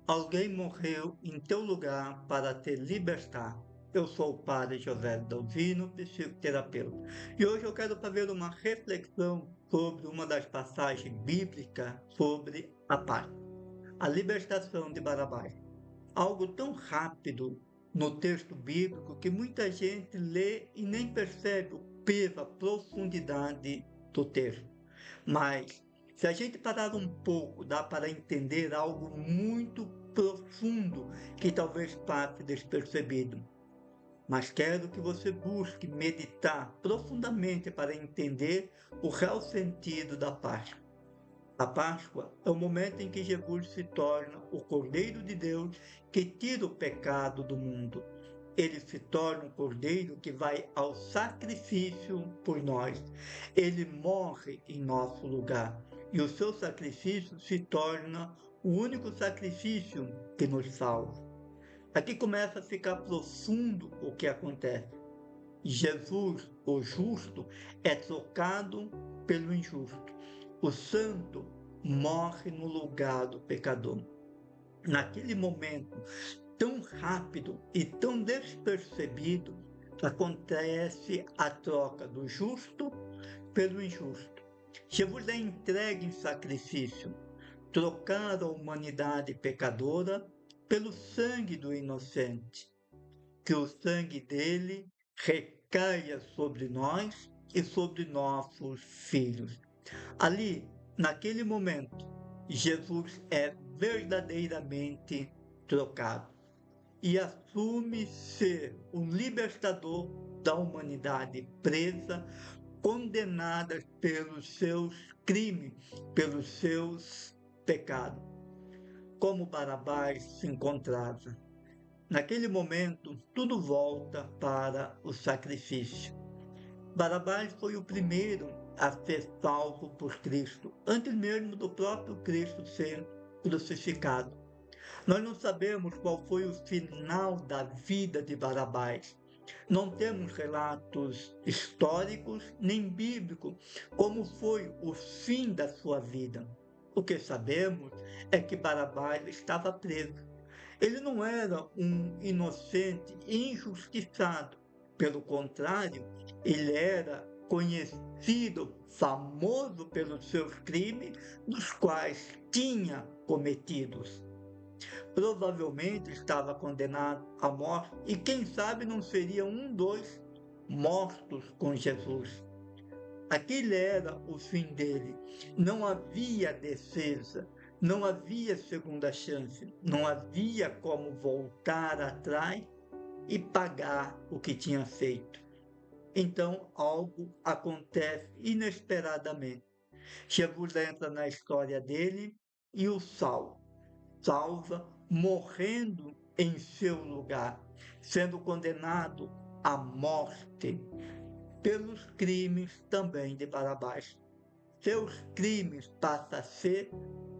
Alguém morreu em teu lugar para te libertar. Eu sou o Padre José Dalvino, psicoterapeuta. E hoje eu quero fazer uma reflexão sobre uma das passagens bíblicas sobre a paz, a libertação de Barabás. Algo tão rápido no texto bíblico que muita gente lê e nem percebe o peso, a profundidade do texto. Mas, se a gente parar um pouco, dá para entender algo muito profundo que talvez passe despercebido. Mas quero que você busque meditar profundamente para entender o real sentido da Páscoa. A Páscoa é o momento em que Jesus se torna o Cordeiro de Deus que tira o pecado do mundo. Ele se torna um cordeiro que vai ao sacrifício por nós. Ele morre em nosso lugar. E o seu sacrifício se torna o único sacrifício que nos salva. Aqui começa a ficar profundo o que acontece. Jesus, o justo, é trocado pelo injusto. O santo morre no lugar do pecador. Naquele momento, tão rápido e tão despercebido, acontece a troca do justo pelo injusto. Jesus é entregue em sacrifício, trocar a humanidade pecadora pelo sangue do inocente, que o sangue dele recaia sobre nós e sobre nossos filhos. Ali, naquele momento, Jesus é verdadeiramente trocado e assume ser o libertador da humanidade presa, condenada pelos seus crimes, pelos seus pecados. Como Barabás se encontrava. Naquele momento, tudo volta para o sacrifício. Barabás foi o primeiro a ser salvo por Cristo, antes mesmo do próprio Cristo ser crucificado. Nós não sabemos qual foi o final da vida de Barabás. Não temos relatos históricos nem bíblicos como foi o fim da sua vida. O que sabemos é que Barabás estava preso. Ele não era um inocente injustiçado. Pelo contrário, ele era conhecido, famoso pelos seus crimes, dos quais tinha cometidos. Provavelmente estava condenado à morte e quem sabe não seria um dos mortos com Jesus. Aquele era o fim dele. Não havia defesa, não havia segunda chance, não havia como voltar atrás e pagar o que tinha feito. Então algo acontece inesperadamente. Jesus entra na história dele e o salva morrendo em seu lugar, sendo condenado à morte pelos crimes também de Barabás. Seus crimes passam a ser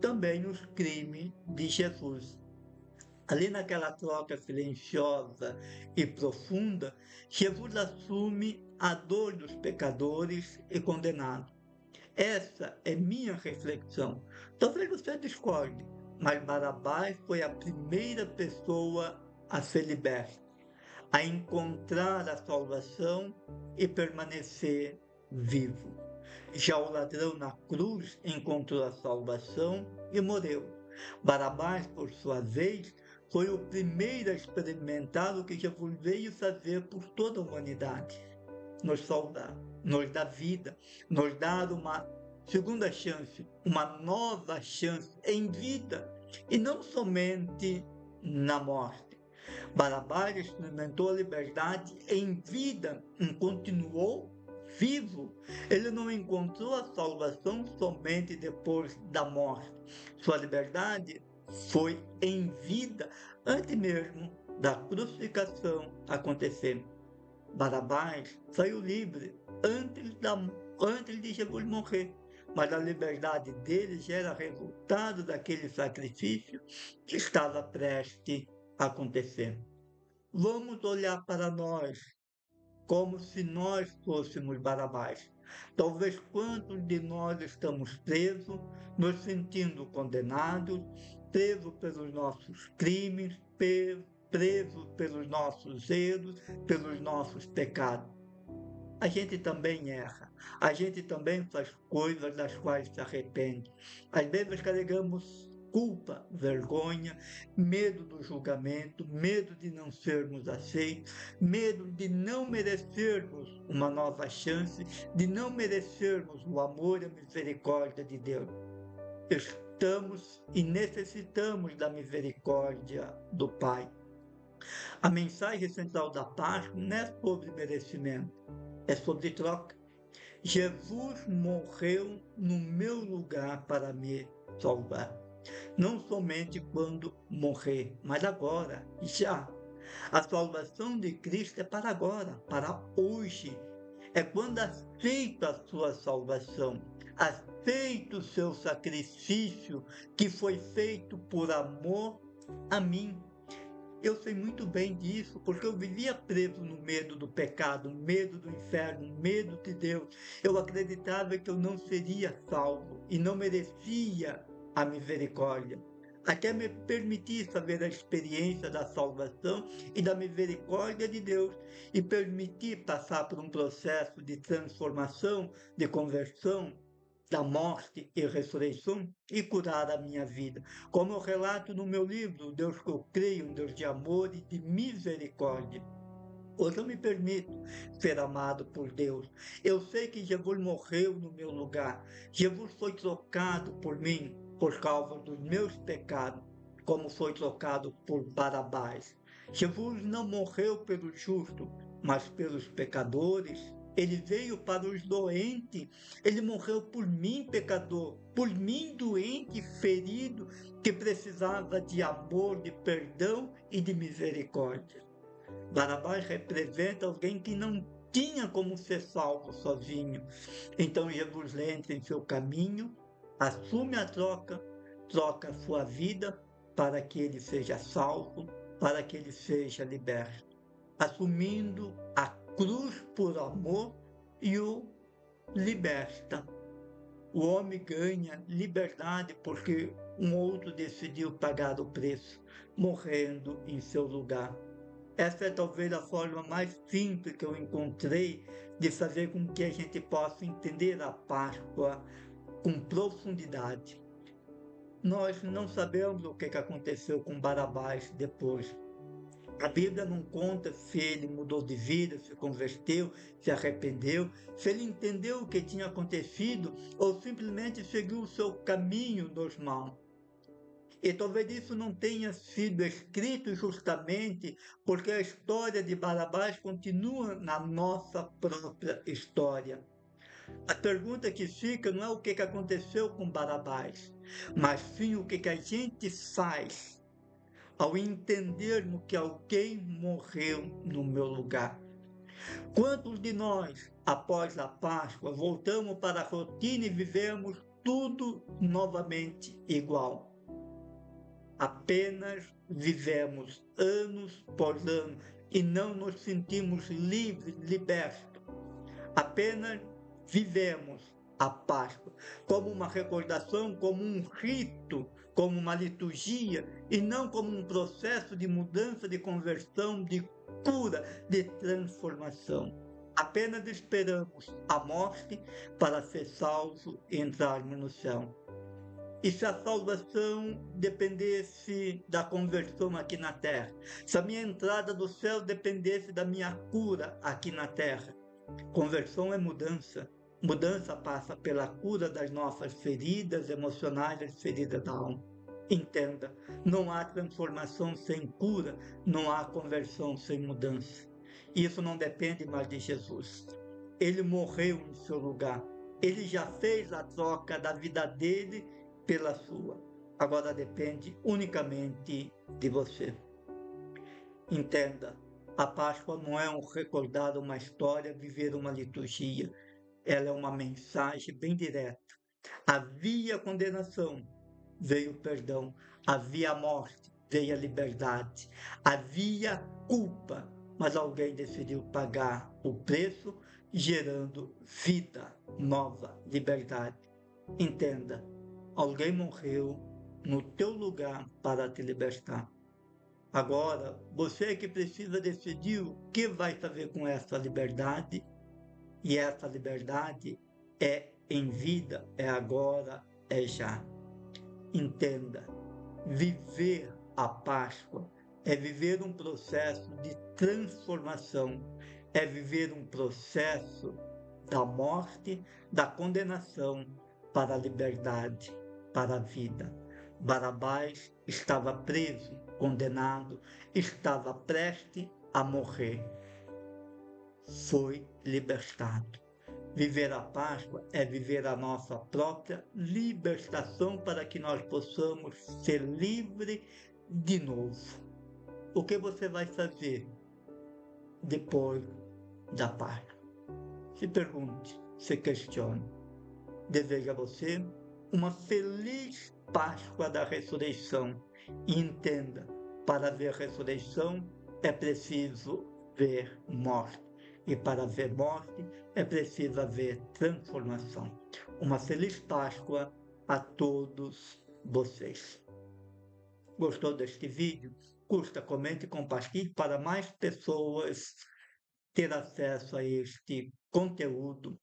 também os crimes de Jesus. Ali naquela troca silenciosa e profunda, Jesus assume a dor dos pecadores e condenados. Essa é minha reflexão. Talvez você discorde, mas Barabás foi a primeira pessoa a ser liberta, a encontrar a salvação e permanecer vivo. Já o ladrão na cruz encontrou a salvação e morreu. Barabás, por sua vez, foi o primeiro a experimentar o que Jesus veio fazer por toda a humanidade: nos salvar, nos dar vida, nos dar uma segunda chance, uma nova chance em vida e não somente na morte. Barabás experimentou a liberdade em vida e continuou vivo. Ele não encontrou a salvação somente depois da morte. Sua liberdade foi em vida antes mesmo da crucificação acontecer. Barabás saiu livre antes de Jesus morrer, mas a liberdade dele já era resultado daquele sacrifício que estava prestes a acontecer. Vamos olhar para nós como se nós fôssemos Barabás. Talvez quantos de nós estamos presos, nos sentindo condenados, preso pelos nossos crimes, preso pelos nossos erros, pelos nossos pecados. A gente também erra, a gente também faz coisas das quais se arrepende. Às vezes carregamos culpa, vergonha, medo do julgamento, medo de não sermos aceitos, medo de não merecermos uma nova chance, de não merecermos o amor e a misericórdia de Deus. Estamos e necessitamos da misericórdia do Pai. A mensagem central da Páscoa não é sobre merecimento, é sobre troca. Jesus morreu no meu lugar para me salvar. Não somente quando morrer, mas agora, já. A salvação de Cristo é para agora, para hoje. É quando aceito a sua salvação, aceito o seu sacrifício que foi feito por amor a mim. Eu sei muito bem disso, porque eu vivia preso no medo do pecado, medo do inferno, medo de Deus. Eu acreditava que eu não seria salvo e não merecia a misericórdia. Até me permitir saber a experiência da salvação e da misericórdia de Deus e permitir passar por um processo de transformação, de conversão, da morte e ressurreição e curar a minha vida. Como eu relato no meu livro, Deus que eu creio, um Deus de amor e de misericórdia. Hoje eu me permito ser amado por Deus. Eu sei que Jesus morreu no meu lugar. Jesus foi trocado por mim por causa dos meus pecados, como foi trocado por Barabás. Jesus não morreu pelos justos, mas pelos pecadores. Ele veio para os doentes. Ele morreu por mim, pecador, por mim, doente, ferido, que precisava de amor, de perdão e de misericórdia. Barabás representa alguém que não tinha como ser salvo sozinho. Então Jesus entra em seu caminho, assume a troca, troca a sua vida para que ele seja salvo, para que ele seja liberto, assumindo a cruz por amor e o liberta. O homem ganha liberdade porque um outro decidiu pagar o preço, morrendo em seu lugar. Essa é talvez a forma mais simples que eu encontrei de fazer com que a gente possa entender a Páscoa com profundidade. Nós não sabemos o que aconteceu com Barabás depois. A Bíblia não conta se ele mudou de vida, se converteu, se arrependeu, se ele entendeu o que tinha acontecido ou simplesmente seguiu o seu caminho normal. E talvez isso não tenha sido escrito justamente porque a história de Barabás continua na nossa própria história. A pergunta que fica não é o que aconteceu com Barabás, mas sim o que a gente faz ao entendermos que alguém morreu no meu lugar. Quantos de nós, após a Páscoa, voltamos para a rotina e vivemos tudo novamente igual? Apenas vivemos anos por ano e não nos sentimos livres, libertos. Apenas vivemos a Páscoa como uma recordação, como um rito, como uma liturgia e não como um processo de mudança, de conversão, de cura, de transformação. Apenas esperamos a morte para ser salvo e entrarmos no céu. E se a salvação dependesse da conversão aqui na terra? Se a minha entrada do céu dependesse da minha cura aqui na terra? Conversão é mudança. Mudança passa pela cura das nossas feridas emocionais, as feridas da alma. Entenda, não há transformação sem cura, não há conversão sem mudança. Isso não depende mais de Jesus. Ele morreu em seu lugar. Ele já fez a troca da vida dele pela sua. Agora depende unicamente de você. Entenda, a Páscoa não é recordar uma história, viver uma liturgia. Ela é uma mensagem bem direta. Havia condenação, veio o perdão. Havia morte, veio a liberdade. Havia culpa, mas alguém decidiu pagar o preço, gerando vida nova, liberdade. Entenda, alguém morreu no teu lugar para te libertar. Agora, você é que precisa decidir o que vai fazer com essa liberdade, e essa liberdade é em vida, é agora, é já. Entenda, viver a Páscoa é viver um processo de transformação, é viver um processo da morte, da condenação para a liberdade, para a vida. Barabás estava preso, condenado, estava prestes a morrer. Foi libertado. Viver a Páscoa é viver a nossa própria libertação para que nós possamos ser livres de novo. O que você vai fazer depois da Páscoa? Se pergunte, se questione. Desejo a você uma feliz Páscoa da ressurreição. E entenda, para ver ressurreição é preciso ver morte. E para ver morte é preciso haver transformação. Uma feliz Páscoa a todos vocês. Gostou deste vídeo? Curta, comente e compartilhe para mais pessoas ter acesso a este conteúdo